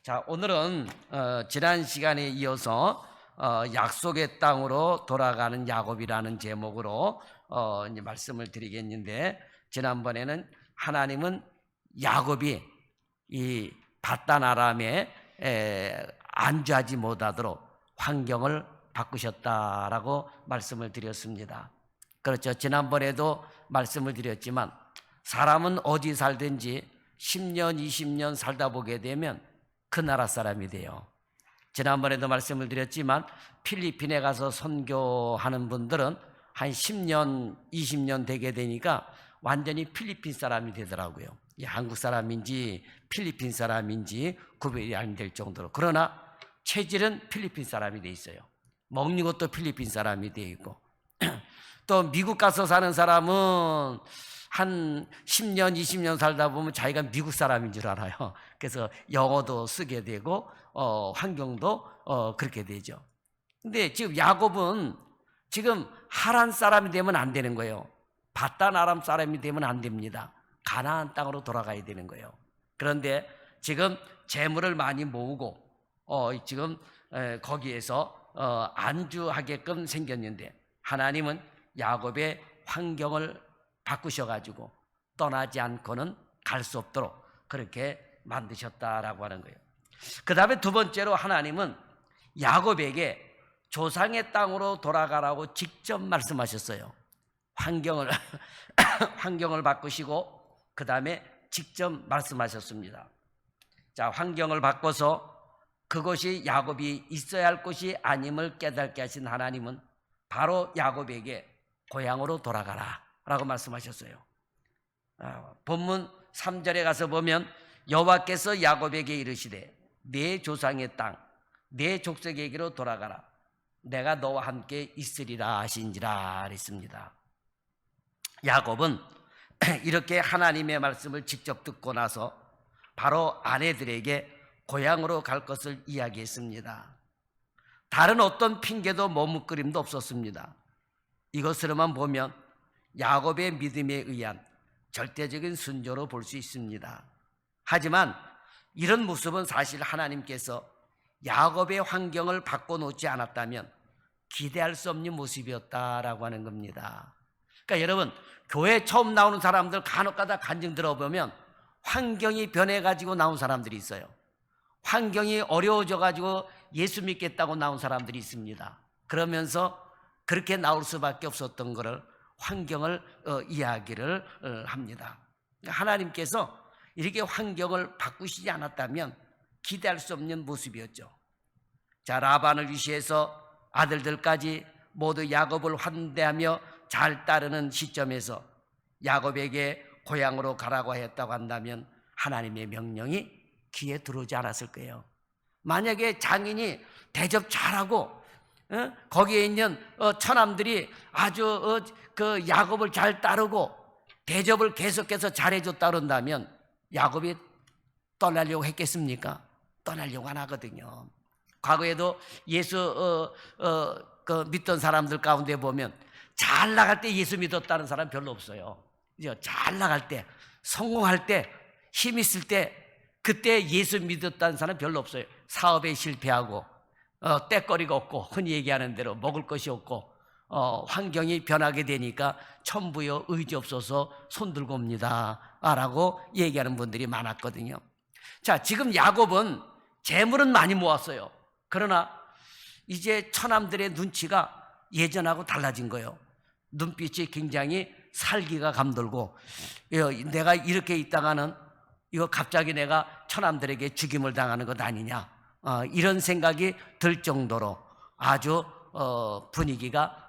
자, 오늘은 지난 시간에 이어서 약속의 땅으로 돌아가는 야곱이라는 제목으로 이제 말씀을 드리겠는데, 지난번에는 하나님은 야곱이 이 바단 아람에 안주하지 못하도록 환경을 바꾸셨다라고 말씀을 드렸습니다. 그렇죠. 지난번에도 말씀을 드렸지만 사람은 어디 살든지 10년, 20년 살다 보게 되면 그 나라 사람이 돼요. 지난번에도 말씀을 드렸지만 필리핀에 가서 선교하는 분들은 한 10년, 20년 되게 되니까 완전히 필리핀 사람이 되더라고요. 한국 사람인지 필리핀 사람인지 구별이 안 될 정도로. 그러나 체질은 필리핀 사람이 돼 있어요. 먹는 것도 필리핀 사람이 돼 있고. 또 미국 가서 사는 사람은 한 10년, 20년 살다 보면 자기가 미국 사람인 줄 알아요. 그래서 영어도 쓰게 되고 환경도 그렇게 되죠. 근데 지금 야곱은 지금 하란 사람이 되면 안 되는 거예요. 바단 아람 사람이 되면 안 됩니다. 가나안 땅으로 돌아가야 되는 거예요. 그런데 지금 재물을 많이 모으고 지금 거기에서 안주하게끔 생겼는데, 하나님은 야곱의 환경을 바꾸셔가지고 떠나지 않고는 갈 수 없도록 그렇게 만드셨다라고 하는 거예요. 그 다음에 두 번째로 하나님은 야곱에게 조상의 땅으로 돌아가라고 직접 말씀하셨어요. 환경을 바꾸시고 그 다음에 직접 말씀하셨습니다. 자, 환경을 바꿔서 그것이 야곱이 있어야 할 곳이 아님을 깨닫게 하신 하나님은 바로 야곱에게 고향으로 돌아가라 라고 말씀하셨어요. 본문 3절에 가서 보면 여호와께서 야곱에게 이르시되 내 조상의 땅, 내 족속에게로 돌아가라. 내가 너와 함께 있으리라 하신지라 했습니다. 야곱은 이렇게 하나님의 말씀을 직접 듣고 나서 바로 아내들에게 고향으로 갈 것을 이야기했습니다. 다른 어떤 핑계도 머뭇거림도 없었습니다. 이것으로만 보면 야곱의 믿음에 의한 절대적인 순조로 볼 수 있습니다. 하지만 이런 모습은 사실 하나님께서 야곱의 환경을 바꿔놓지 않았다면 기대할 수 없는 모습이었다라고 하는 겁니다. 그러니까 여러분, 교회 처음 나오는 사람들 간혹가다 간증 들어보면 환경이 변해가지고 나온 사람들이 있어요. 환경이 어려워져가지고 예수 믿겠다고 나온 사람들이 있습니다. 그러면서 그렇게 나올 수밖에 없었던 것을 환경을 이야기를 합니다. 하나님께서 이렇게 환경을 바꾸시지 않았다면 기대할 수 없는 모습이었죠. 자, 라반을 위시해서 아들들까지 모두 야곱을 환대하며 잘 따르는 시점에서 야곱에게 고향으로 가라고 했다고 한다면 하나님의 명령이 귀에 들어오지 않았을 거예요. 만약에 장인이 대접 잘하고 거기에 있는 처남들이 아주 그 야곱을 잘 따르고 대접을 계속해서 잘해줬다 그런다면 야곱이 떠나려고 했겠습니까? 떠나려고 안 하거든요. 과거에도 예수 그 믿던 사람들 가운데 보면 잘 나갈 때 예수 믿었다는 사람 별로 없어요. 잘 나갈 때, 성공할 때, 힘 있을 때, 그때 예수 믿었다는 사람 별로 없어요. 사업에 실패하고 떼거리가 없고 흔히 얘기하는 대로 먹을 것이 없고 환경이 변하게 되니까 천부여 의지 없어서 손들고 옵니다 라고 얘기하는 분들이 많았거든요. 자, 지금 야곱은 재물은 많이 모았어요. 그러나 이제 처남들의 눈치가 예전하고 달라진 거예요. 눈빛이 굉장히 살기가 감돌고, 내가 이렇게 있다가는 이거 갑자기 내가 처남들에게 죽임을 당하는 것 아니냐, 이런 생각이 들 정도로 아주 분위기가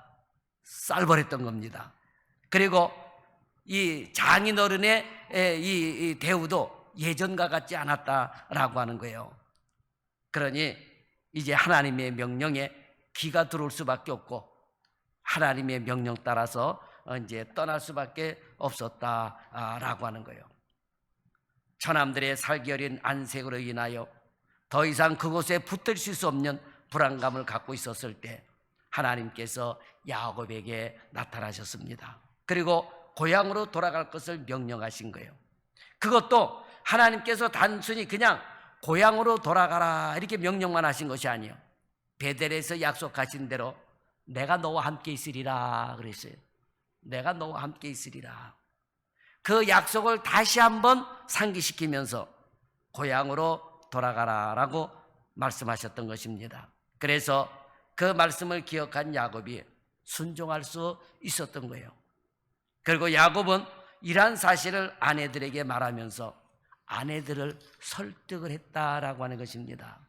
쌀벌했던 겁니다. 그리고 이 장인어른의 이 대우도 예전과 같지 않았다라고 하는 거예요. 그러니 이제 하나님의 명령에 귀가 들어올 수밖에 없고 하나님의 명령 따라서 이제 떠날 수밖에 없었다라고 하는 거예요. 처남들의 살기 어린 안색으로 인하여 더 이상 그곳에 붙을 수 없는 불안감을 갖고 있었을 때 하나님께서 야곱에게 나타나셨습니다. 그리고 고향으로 돌아갈 것을 명령하신 거예요. 그것도 하나님께서 단순히 그냥 고향으로 돌아가라 이렇게 명령만 하신 것이 아니에요. 베델에서 약속하신 대로 내가 너와 함께 있으리라 그랬어요. 내가 너와 함께 있으리라. 그 약속을 다시 한번 상기시키면서 고향으로 돌아가라라고 말씀하셨던 것입니다. 그래서 그 말씀을 기억한 야곱이 순종할 수 있었던 거예요. 그리고 야곱은 이러한 사실을 아내들에게 말하면서 아내들을 설득을 했다라고 하는 것입니다.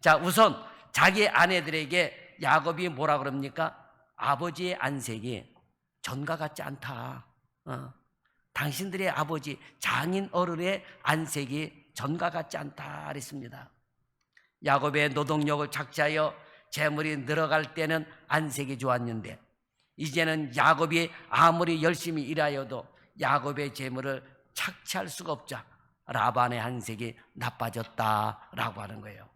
자, 우선 자기 아내들에게 야곱이 뭐라 그럽니까? 아버지의 안색이 전과 같지 않다. 당신들의 아버지 장인 어른의 안색이 전과 같지 않다 그랬습니다. 야곱의 노동력을 착취하여 재물이 늘어갈 때는 안색이 좋았는데 이제는 야곱이 아무리 열심히 일하여도 야곱의 재물을 착취할 수가 없자 라반의 안색이 나빠졌다라고 하는 거예요.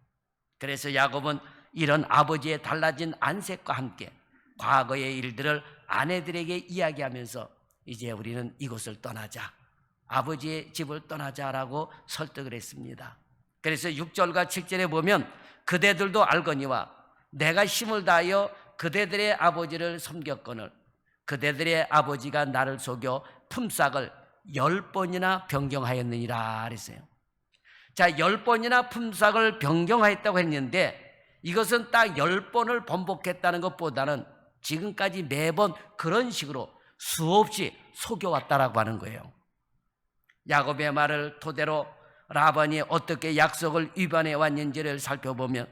그래서 야곱은 이런 아버지의 달라진 안색과 함께 과거의 일들을 아내들에게 이야기하면서 이제 우리는 이곳을 떠나자, 아버지의 집을 떠나자라고 설득을 했습니다. 그래서 6절과 7절에 보면 그대들도 알거니와 내가 힘을 다하여 그대들의 아버지를 섬겼거늘 그대들의 아버지가 나를 속여 품삯을 10번이나 변경하였느니라 그랬어요. 자, 10번이나 품삯을 변경하였다고 했는데 이것은 딱 10번을 번복했다는 것보다는 지금까지 매번 그런 식으로 수없이 속여왔다라고 하는 거예요. 야곱의 말을 토대로 라반이 어떻게 약속을 위반해 왔는지를 살펴보면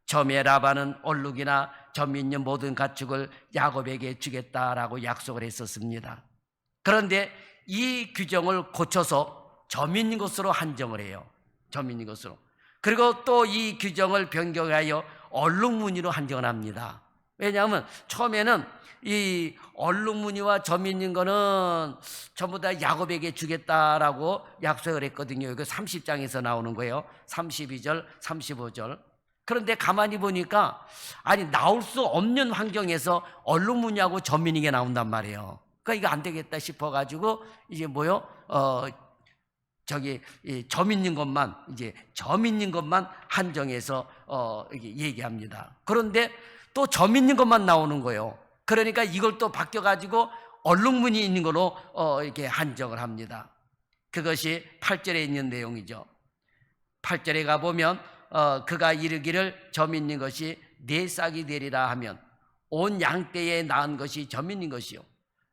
처음에 라반은 얼룩이나 점 있는 모든 가축을 야곱에게 주겠다라고 약속을 했었습니다. 그런데 이 규정을 고쳐서 점 있는 것으로 한정을 해요. 점 있는 것으로. 그리고 또 이 규정을 변경하여 얼룩무늬로 한정을 합니다. 왜냐하면 처음에는 이 얼룩무늬와 점 있는 거는 전부 다 야곱에게 주겠다라고 약속을 했거든요. 이거 30장에서 나오는 거예요. 32절, 35절. 그런데 가만히 보니까 아니 나올 수 없는 환경에서 얼룩무늬하고 점 있는 게 나온단 말이에요. 그러니까 이거 안 되겠다 싶어가지고 이제 점 있는 것만 이제 점 있는 것만 한정해서 이게 얘기합니다. 그런데 또 점 있는 것만 나오는 거예요. 그러니까 이걸 또 바뀌어가지고 얼룩무늬 있는 걸로 이렇게 한정을 합니다. 그것이 8절에 있는 내용이죠. 8절에 가보면 그가 이르기를 점 있는 것이 네 싹이 되리라 하면 온 양떼에 낳은 것이 점 있는 것이요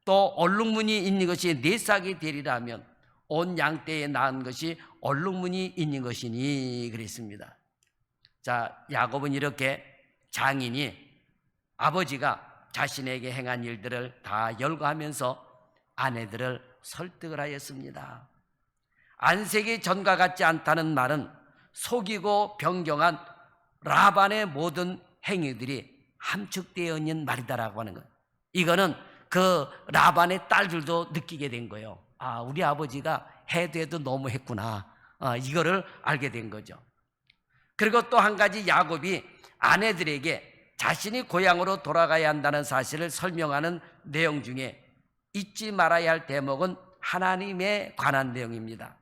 또 얼룩무늬 있는 것이 네 싹이 되리라 하면 온 양떼에 낳은 것이 얼룩무늬 있는 것이니 그랬습니다. 자, 야곱은 이렇게 장인이 아버지가 자신에게 행한 일들을 다 열거하면서 아내들을 설득을 하였습니다. 안색이 전과 같지 않다는 말은 속이고 변경한 라반의 모든 행위들이 함축되어 있는 말이다라고 하는 거예요. 이거는 그 라반의 딸들도 느끼게 된 거예요. 아, 우리 아버지가 해도 해도 너무 했구나. 이거를 알게 된 거죠. 그리고 또 한 가지 야곱이 아내들에게 자신이 고향으로 돌아가야 한다는 사실을 설명하는 내용 중에 잊지 말아야 할 대목은 하나님에 관한 내용입니다.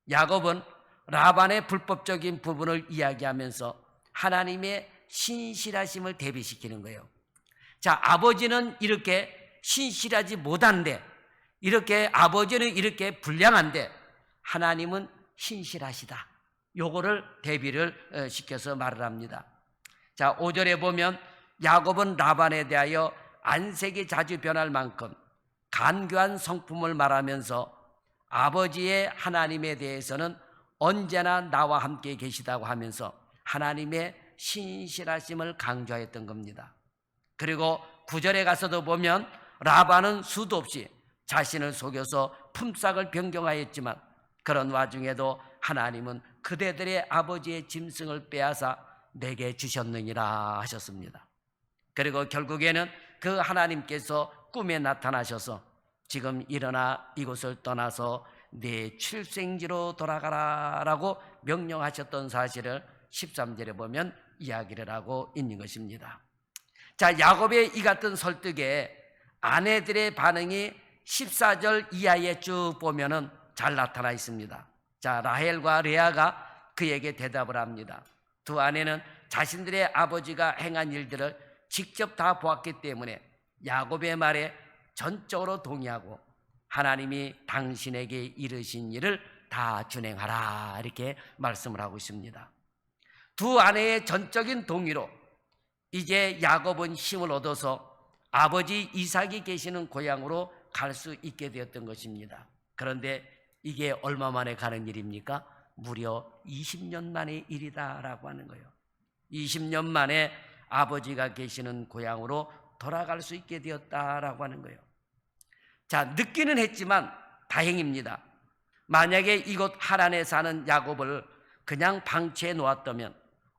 야곱은 라반의 불법적인 부분을 이야기하면서 하나님의 신실하심을 대비시키는 거예요. 자, 아버지는 이렇게 신실하지 못한데 이렇게 아버지는 이렇게 불량한데 하나님은 신실하시다. 요거를 대비를 시켜서 말을 합니다. 자, 5절에 보면 야곱은 라반에 대하여 안색이 자주 변할 만큼 간교한 성품을 말하면서 아버지의 하나님에 대해서는 언제나 나와 함께 계시다고 하면서 하나님의 신실하심을 강조했던 겁니다. 그리고 9절에 가서도 보면 라반은 수도 없이 자신을 속여서 품삯을 변경하였지만 그런 와중에도 하나님은 그대들의 아버지의 짐승을 빼앗아 내게 주셨느니라 하셨습니다. 그리고 결국에는 그 하나님께서 꿈에 나타나셔서 지금 일어나 이곳을 떠나서 네 출생지로 돌아가라 라고 명령하셨던 사실을 13절에 보면 이야기를 하고 있는 것입니다. 자, 야곱의 이 같은 설득에 아내들의 반응이 14절 이하에 쭉 보면은 잘 나타나 있습니다. 자, 라헬과 레아가 그에게 대답을 합니다. 두 아내는 자신들의 아버지가 행한 일들을 직접 다 보았기 때문에 야곱의 말에 전적으로 동의하고 하나님이 당신에게 이르신 일을 다 준행하라 이렇게 말씀을 하고 있습니다. 두 아내의 전적인 동의로 이제 야곱은 힘을 얻어서 아버지 이삭이 계시는 고향으로 갈 수 있게 되었던 것입니다. 그런데 이게 얼마 만에 가는 일입니까? 무려 20년 만의 일이다라고 하는 거예요. 20년 만에 아버지가 계시는 고향으로 돌아갈 수 있게 되었다라고 하는 거예요. 자, 늦기는 했지만 다행입니다. 만약에 이곳 하란에 사는 야곱을 그냥 방치해 놓았다면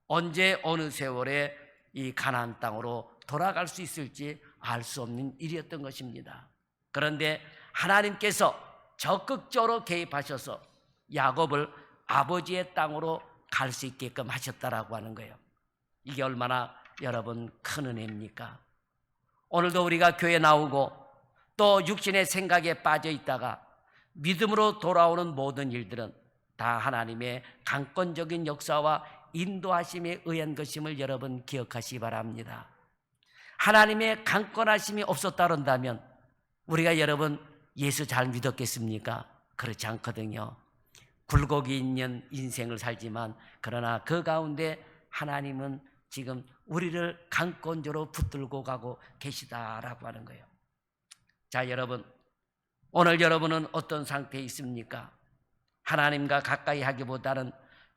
언제 어느 세월에 이 가나안 땅으로 돌아갈 수 있을지 알 수 없는 일이었던 것입니다. 그런데 하나님께서 적극적으로 개입하셔서 야곱을 아버지의 땅으로 갈 수 있게끔 하셨다라고 하는 거예요. 이게 얼마나 여러분 큰 은혜입니까? 오늘도 우리가 교회 나오고 또 육신의 생각에 빠져 있다가 믿음으로 돌아오는 모든 일들은 다 하나님의 강권적인 역사와 인도하심에 의한 것임을 여러분 기억하시기 바랍니다. 하나님의 강권하심이 없었다 그런다면 우리가 여러분 예수 잘 믿었겠습니까? 그렇지 않거든요. 굴곡이 있는 인생을 살지만 그러나 그 가운데 하나님은 지금 우리를 강권적으로 붙들고 가고 계시다라고 하는 거예요. 자, 여러분, 오늘 여러분은 어떤 상태에 있습니까? 하나님과 가까이 하기보다는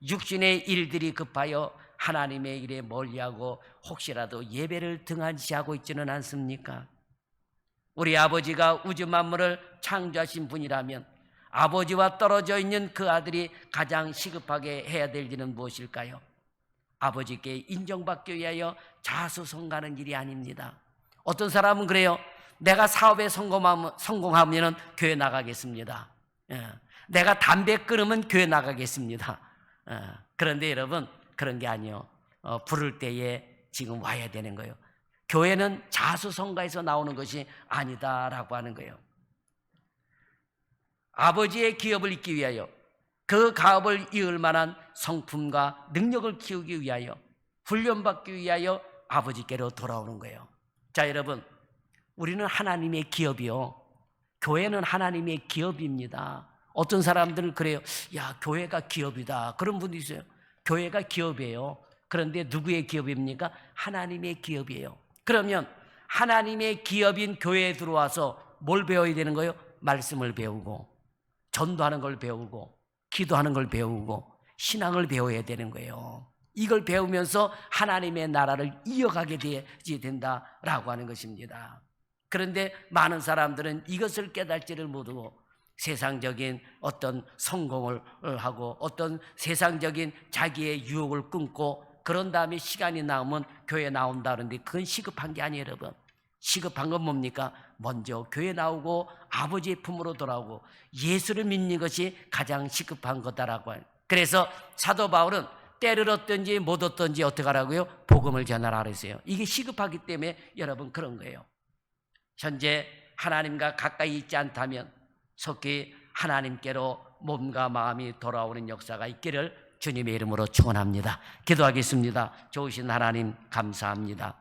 육신의 일들이 급하여 하나님의 일에 멀리하고 혹시라도 예배를 등한시하고 있지는 않습니까? 우리 아버지가 우주 만물을 창조하신 분이라면 아버지와 떨어져 있는 그 아들이 가장 시급하게 해야 될 일은 무엇일까요? 아버지께 인정받기 위하여 자수성가하는 일이 아닙니다. 어떤 사람은 그래요. 내가 사업에 성공하면 교회 나가겠습니다. 내가 담배 끊으면 교회 나가겠습니다. 그런데 여러분 그런 게 아니에요. 부를 때에 지금 와야 되는 거예요. 교회는 자수성가에서 나오는 것이 아니다라고 하는 거예요. 아버지의 기업을 잇기 위하여 그 가업을 이을 만한 성품과 능력을 키우기 위하여 훈련받기 위하여 아버지께로 돌아오는 거예요. 자, 여러분, 우리는 하나님의 기업이요. 교회는 하나님의 기업입니다. 어떤 사람들은 그래요. 야, 교회가 기업이다. 그런 분도 있어요. 교회가 기업이에요. 그런데 누구의 기업입니까? 하나님의 기업이에요. 그러면 하나님의 기업인 교회에 들어와서 뭘 배워야 되는 거예요? 말씀을 배우고 전도하는 걸 배우고 기도하는 걸 배우고 신앙을 배워야 되는 거예요. 이걸 배우면서 하나님의 나라를 이어가게 되어야 된다라고 하는 것입니다. 그런데 많은 사람들은 이것을 깨달지를 못하고 세상적인 어떤 성공을 하고 어떤 세상적인 자기의 유혹을 끊고 그런 다음에 시간이 남으면 교회 나온다 그러는데 그건 시급한 게 아니에요, 여러분. 시급한 건 뭡니까? 먼저 교회 나오고 아버지의 품으로 돌아오고 예수를 믿는 것이 가장 시급한 거다라고 해요. 그래서 사도 바울은 때를 얻든지 못 얻든지 어떻게 하라고요? 복음을 전하라 그랬어요. 이게 시급하기 때문에 여러분 그런 거예요. 현재 하나님과 가까이 있지 않다면 속히 하나님께로 몸과 마음이 돌아오는 역사가 있기를 주님의 이름으로 축원합니다. 기도하겠습니다. 좋으신 하나님 감사합니다.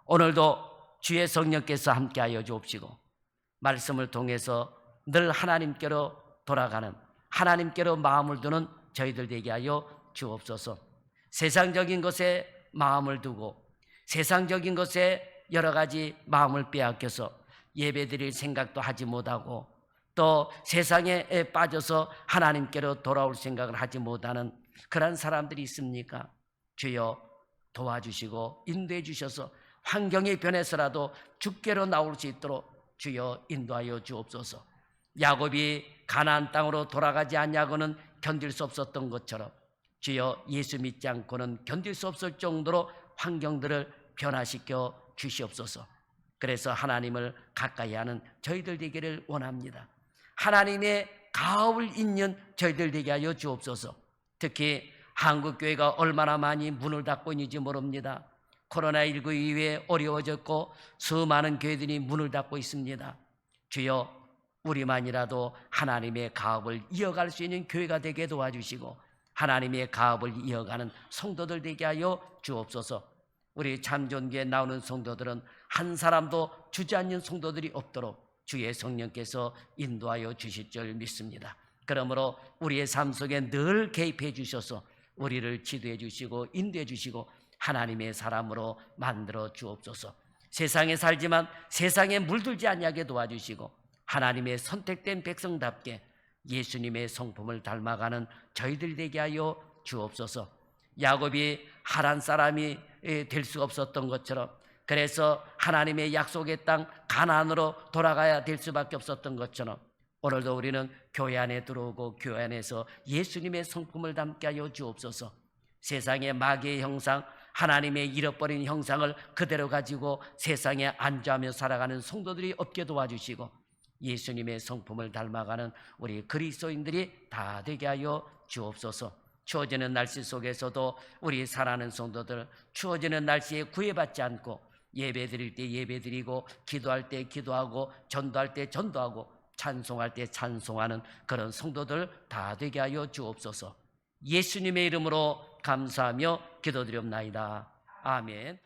오늘도 주의 성령께서 함께하여 주옵시고 말씀을 통해서 늘 하나님께로 돌아가는 하나님께로 마음을 두는 저희들 되게 하여 주옵소서. 세상적인 것에 마음을 두고 세상적인 것에 여러 가지 마음을 빼앗겨서 예배드릴 생각도 하지 못하고 또 세상에 빠져서 하나님께로 돌아올 생각을 하지 못하는 그런 사람들이 있습니까? 주여 도와주시고 인도해 주셔서 환경이 변해서라도 주께로 나올 수 있도록 주여 인도하여 주옵소서. 야곱이 가나안 땅으로 돌아가지 않냐고는 견딜 수 없었던 것처럼 주여 예수 믿지 않고는 견딜 수 없을 정도로 환경들을 변화시켜 주시옵소서. 그래서 하나님을 가까이 하는 저희들 되기를 원합니다. 하나님의 가업을 잇는 저희들 되게 하여 주옵소서. 특히 한국교회가 얼마나 많이 문을 닫고 있는지 모릅니다. 코로나19 이후에 어려워졌고 수많은 교회들이 문을 닫고 있습니다. 주여 우리만이라도 하나님의 가업을 이어갈 수 있는 교회가 되게 도와주시고 하나님의 가업을 이어가는 성도들 되게 하여 주옵소서. 우리 참존교에 나오는 성도들은 한 사람도 주저앉는 성도들이 없도록 주의 성령께서 인도하여 주실 줄 믿습니다. 그러므로 우리의 삶 속에 늘 개입해 주셔서 우리를 지도해 주시고 인도해 주시고 하나님의 사람으로 만들어 주옵소서. 세상에 살지만 세상에 물들지 아니하게 도와주시고 하나님의 선택된 백성답게 예수님의 성품을 닮아가는 저희들 되게 하여 주옵소서. 야곱이 하란 사람이 될 수 없었던 것처럼, 그래서 하나님의 약속의 땅 가나안으로 돌아가야 될 수밖에 없었던 것처럼 오늘도 우리는 교회 안에 들어오고 교회 안에서 예수님의 성품을 담게 하여 주옵소서. 세상의 마귀의 형상, 하나님의 잃어버린 형상을 그대로 가지고 세상에 안주하며 살아가는 성도들이 없게 도와주시고 예수님의 성품을 닮아가는 우리 그리스도인들이 다 되게 하여 주옵소서. 추워지는 날씨 속에서도 우리 사랑하는 성도들, 추워지는 날씨에 구애받지 않고 예배 드릴 때 예배 드리고 기도할 때 기도하고 전도할 때 전도하고 찬송할 때 찬송하는 그런 성도들 다 되게 하여 주옵소서. 예수님의 이름으로 감사하며 기도드리옵나이다. 아멘.